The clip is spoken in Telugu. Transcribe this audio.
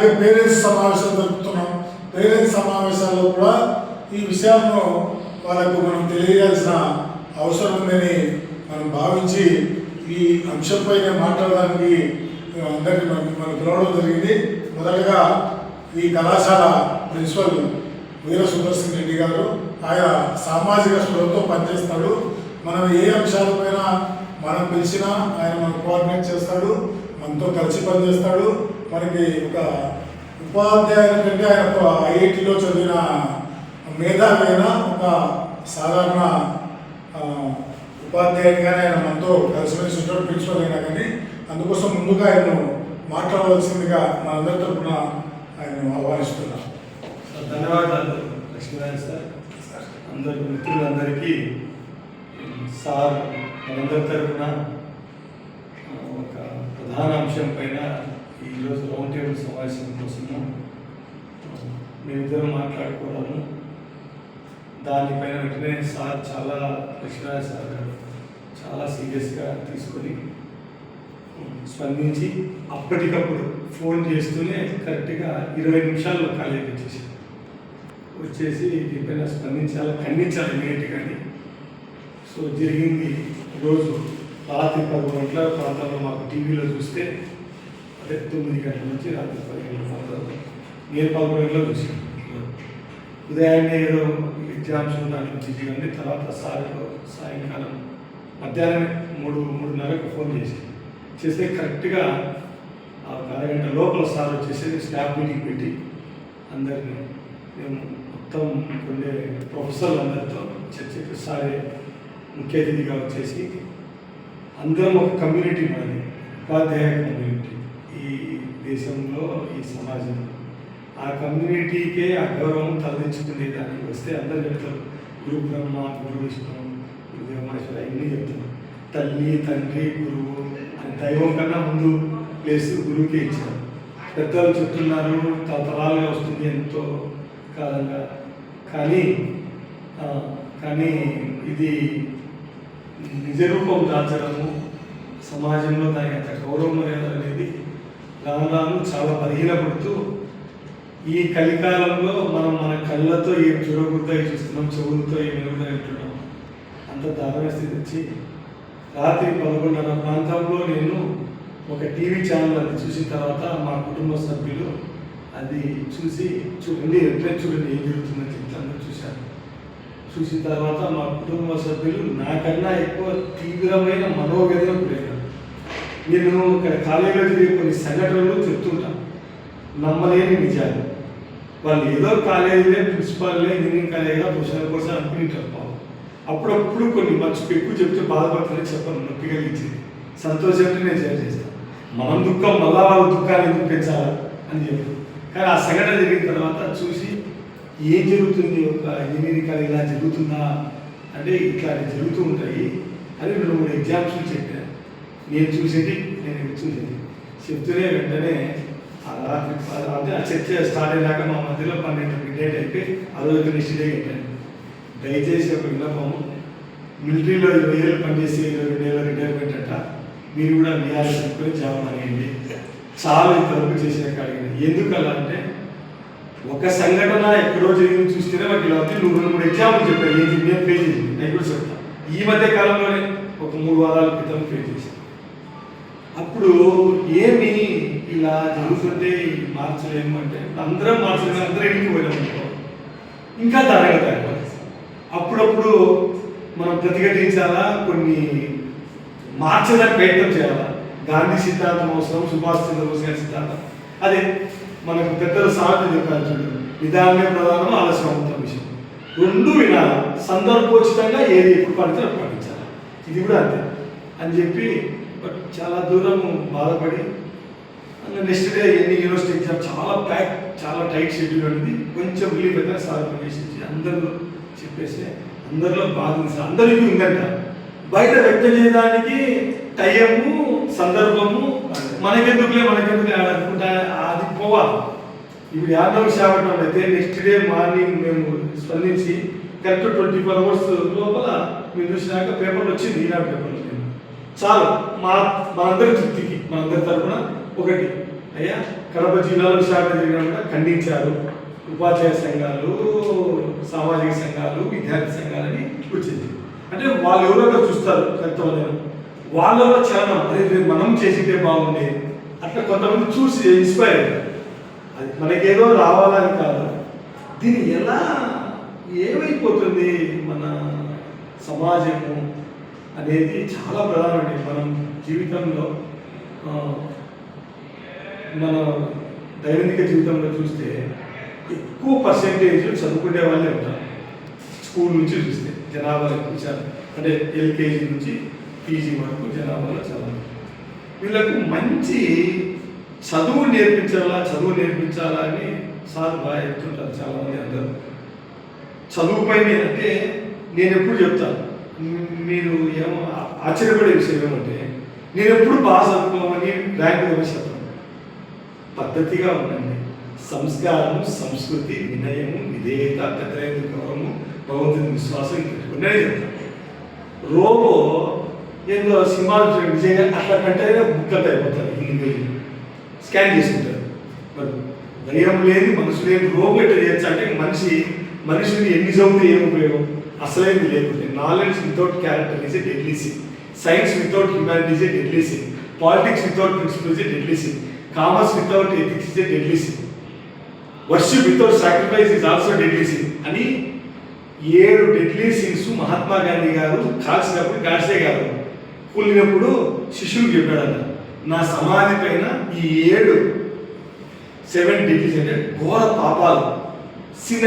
అలాగే పేరెంట్స్ సమావేశాలు జరుపుతున్నాం. పేరెంట్స్ సమావేశాల్లో కూడా ఈ విషయాలను వాళ్ళకు మనం తెలియజేయాల్సిన అవసరం ఉందని మనం భావించి ఈ అంశంపైన మాట్లాడడానికి అందరినీ మనం పిలవడం జరిగింది. మొదటగా ఈ కళాశాల ప్రిన్సిపల్ వీర సుదర్శన్ రెడ్డి గారు, ఆయన సామాజిక స్పృహతో పనిచేస్తాడు. మనం ఏ అంశాలపైన మనం పిలిచినా ఆయన మనం కోఆర్డినేట్ చేస్తాడు, మనతో కలిసి పనిచేస్తాడు. మనకి ఒక ఉపాధ్యాయుల కంటే ఆయన ఒక ఐఐటిలో చదివిన మేధావైన ఒక సాధారణ ఉపాధ్యాయునిగానే ఆయన మనతో కలిసిమెలిసి ఉంటాడు, ప్రిన్సిపల్ అయినా కానీ. అందుకోసం ముందుగా ఆయన్ను మాట్లాడవలసిందిగా మనందరి తరఫున ఆయన ఆహ్వానిస్తున్నాం. ధన్యవాదాలు లక్ష్మీనారాయణ సార్. అందరి మిత్రులందరికీ సార్ మనందరి తరఫున ఒక ప్రధాన అంశం పైన ఈరోజు రౌండ్ టేబుల్ సమావేశం కోసము మేమిద్దరం మాట్లాడుకోవడము, దానిపైన వెంటనే సార్ చాలా లక్ష్మీనారాయణ సార్ గారు చాలా సీరియస్గా తీసుకొని స్పందించి అప్పటికప్పుడు ఫోన్ చేస్తూనే కరెక్ట్గా 20 నిమిషాల్లో కాలేజీకి వచ్చేసి దీనిపైన స్పందించాలి, ఖండించాలి ఇమీడియట్గాని. సో జరిగింది రోజు రాత్రి 10 గంటల ప్రాంతంలో మాకు టీవీలో చూస్తే, అదే 9 గంటల నుంచి రాత్రి 10 గంటల ప్రాంతంలో నేను 11 గంటలకు చూసాను. ఉదయాన్నే ఏదో ఎగ్జామ్స్ దాంట్లో బిజీ ఉంది. తర్వాత సాయంకాలం మధ్యాహ్నం 3:30కు ఫోన్ చేస్తే కరెక్ట్గా ఒక అరగంట లోపల సార్ వచ్చేసి స్టాఫ్ మీటింగ్ పెట్టి అందరినీ మేము మొత్తం ఉండే ప్రొఫెసర్లు అందరితో చర్చకి సారే ముఖ్య అతిథిగా వచ్చేసి అందరం ఒక కమ్యూనిటీ మనది, ఉపాధ్యాయ కమ్యూనిటీ ఈ దేశంలో, ఈ సమాజంలో. ఆ కమ్యూనిటీకే ఆ గౌరవం తలదించుకునే దానికి వస్తే అందరూ చెప్తారు గురు బ్రహ్మ, గురు విష్ణు, గురు దేవమేశ్వర ఇవన్నీ చెప్తున్నారు. తల్లి, తండ్రి, గురువు అని దైవం కన్నా ముందు ప్లేస్ గురువుకే ఇచ్చారు. పెద్దలు చెప్తున్నారు తరతరాలుగా వస్తుంది ఎంతో కాలంగా. కానీ ఇది నిజ రూపం దాచడము, సమాజంలో దానికి అంత గౌరవం అనేది రాను రాను చాలా బలహీనపడుతూ ఈ కలికాలంలో మనం మన కళ్ళతో ఏం చూడకూడదు చూస్తున్నాం, చెవులతో ఏం వినకూడదు అంటున్నాం. అంత దారుణ స్థితి వచ్చి రాత్రి 11:30 ప్రాంతంలో నేను ఒక టీవీ ఛానల్ అది చూసిన తర్వాత మా కుటుంబ సభ్యులు అది చూడండి ఎట్లా చూడండి ఏం జరుగుతుందని చెప్తాను చూశాను. చూసిన తర్వాత మా కుటుంబ సభ్యులు నాకన్నా ఎక్కువ తీవ్రమైన మనోవేదన గురైనారు. నేను ఇక్కడ కాలేజీలో జరిగే కొన్ని సంఘటనలు చెప్తుంటాను, నమ్మలేని నిజాలు. వాళ్ళు ఏదో కాలేజీలే, ప్రిన్సిపాల్లే, ఇంజనీరింగ్ కాలేజీగా ప్రొఫెషనల్ కోర్స్ అనుకుంటారు. అప్పుడప్పుడు కొన్ని మర్చిపో ఎక్కువ చెప్తే బాధపడుతుందని చెప్పను, నొప్పి కలిగించింది. సంతోషంతో నేను షేర్ చేస్తాను. మనం దుఃఖం మళ్ళా వాళ్ళ దుఃఖాన్ని ఎందుకు పెంచాలా అని చెప్పి. కానీ ఆ సంఘటన జరిగిన తర్వాత చూసి ఏం జరుగుతుంది, ఒక ఇంజనీరింగ్ కాలేజ్ ఇలా జరుగుతుందా అంటే ఇట్లాంటి జరుగుతూ ఉంటాయి అని 2-3 ఎగ్జామ్స్ చెప్పాను. నేను చూసేది చెప్తూనే వెంటనే రాత్రి అంటే ఆ చర్చ స్టార్ట్ అయ్యాక మా మధ్యలో 12 మిడ్నైట్ అయిపోయి ఆ రోజు నెక్స్ట్ డే చెప్పాను, దయచేసి ఒక విన్నపము, మిలిటరీలో 20 ఏళ్ళు పనిచేసి 22 ఏళ్ళ రిటైర్మెంట్ అంట, మీరు కూడా నియాలు చెప్పుకొని జాబ్ అనేయండి. చాలా ఇంతవరకు చేసిన అడిగింది. ఎందుకు అలా అంటే ఒక సంఘటన ఎక్కడో జరిగింది చూస్తేనే వాటి ఇలా అవుతుంది. 2-3 ఎగ్జాంపుల్ చెప్పాను, నేను పే చేసి నేను కూడా చెప్తాను. ఈ మధ్య కాలంలోనే ఒక 3 వారాల క్రితం పే చేశాను. అప్పుడు ఏమి ఇలా జరుగుతుంటే మార్చలేము అంటే అందరం మార్చలేము, అందరూ ఇంటికి పోయినాము, ఇంకా తరగతి. అప్పుడప్పుడు మనం ప్రతిఘటించాలా, కొన్ని మార్చడానికి ప్రయత్నం చేయాలా. గాంధీ సిద్ధాంతం అవసరం, సుభాష్ చంద్రబోస్ గారి సిద్ధాంతం అదే. మనకు పెద్దలు సాధ్యం చెప్పారు చూడు, నిదానమే ప్రధానం, ఆలస్యం అవుతున్న విషయం. 2 వినాలి, సందర్భోచితంగా ఏది ఎప్పుడు పడితే అప్పుడు పాటించాలి. ఇది కూడా అంతే అని చెప్పి చాలా దూరం బాధపడి నెక్స్ట్ డే ఎన్ని యూనివర్సిటీ ఎగ్జామ్ చాలా టైట్ షెడ్యూల్ అనేది. కొంచెం రిలీఫ్ అయితే సార్ చేసి అందరూ చెప్పేసి అందరిలో బాధ అందరికీ ఉందంట. బయట వ్యక్తం చేయడానికి టైము, సందర్భము మనకెందుకులే ఆడనుకుంటా అది పోవాలి. ఇప్పుడు 50 విశాఖపట్నం అయితే నెక్స్ట్ డే మార్నింగ్ మేము స్పందించి కరెక్ట్ 24 అవర్స్ లోపల మేము చూసినాక పేపర్లు వచ్చింది, ఈనాడు పేపర్లో. చాలు మనందరి తృప్తికి, మనందరి తరఫున ఒకటి అయ్యా కడప జిల్లాలో శాఖ జరిగినా కూడా ఖండించారు. ఉపాధ్యాయ సంఘాలు, సామాజిక సంఘాలు, విద్యార్థి సంఘాలని వచ్చింది. అంటే వాళ్ళు ఎవరో చూస్తారు కొంతమంది, వాళ్ళలో చాలా అదే మనం చేసిందే బాగుండే అట్లా కొంతమంది చూసి ఇన్స్పైర్ అయ్యారు. అది మనకేదో రావాలని కాదు, దీన్ని ఎలా ఏమైపోతుంది మన సమాజము అనేది చాలా ప్రధానమండి. మనం జీవితంలో మన దైనందిక జీవితంలో చూస్తే ఎక్కువ పర్సెంటేజ్ చదువుకునే వాళ్ళే ఉంటారు. స్కూల్ నుంచి చూస్తే జనాభాలో ఎక్కువ, అంటే ఎల్కేజీ నుంచి పీజీ వరకు జనాభాలో చదువు. వీళ్ళకు మంచి చదువు నేర్పించాలా అని సార్ బాగా చెప్తుంటారు చాలామంది. అందరూ చదువుపై అంటే నేను ఎప్పుడు చెప్తాను, మీరు ఏమో ఆశ్చర్యపడే విషయం ఏమంటే, నేను ఎప్పుడు బాగా చదువుకోమని ర్యాంక్ చెప్పాను. పద్ధతిగా ఉండండి, సంస్కారము, సంస్కృతి, వినయము, విధేయత, పెద్దలైన గౌరవము, భగవంతుని విశ్వాసం పెట్టుకునే చెప్తాను. రోబో ఏదో సినిమాలు నిజంగా అట్లా కంటే బుక్కలు అయిపోతారు, ఇంటికి స్కాన్ చేసుకుంటారు. మరి దయ్యం లేని మనసు లేని రోబో ఎట్లా చేయొచ్చు అంటే, మనిషిని ఎన్ని చదివితే ఏం ఉపయోగం? అసలైంది లేకుంటే. Knowledge without character is a deadly sin, science without humanity is a deadly sin, politics without principle is a deadly sin, commerce without ethics is a deadly sin, worship without sacrifice is also deadly sin అని 7 డెడ్లీ సిన్స్ మహాత్మా గాంధీ గారు కాల్చినప్పుడు, గాడ్సే గారు కూలినప్పుడు శిష్యుడు చెప్పాడన్న, నా సమాధి పైన ఈ 7 డెడ్లీస్ అంటే ఘోర పాపాలు, చిన్న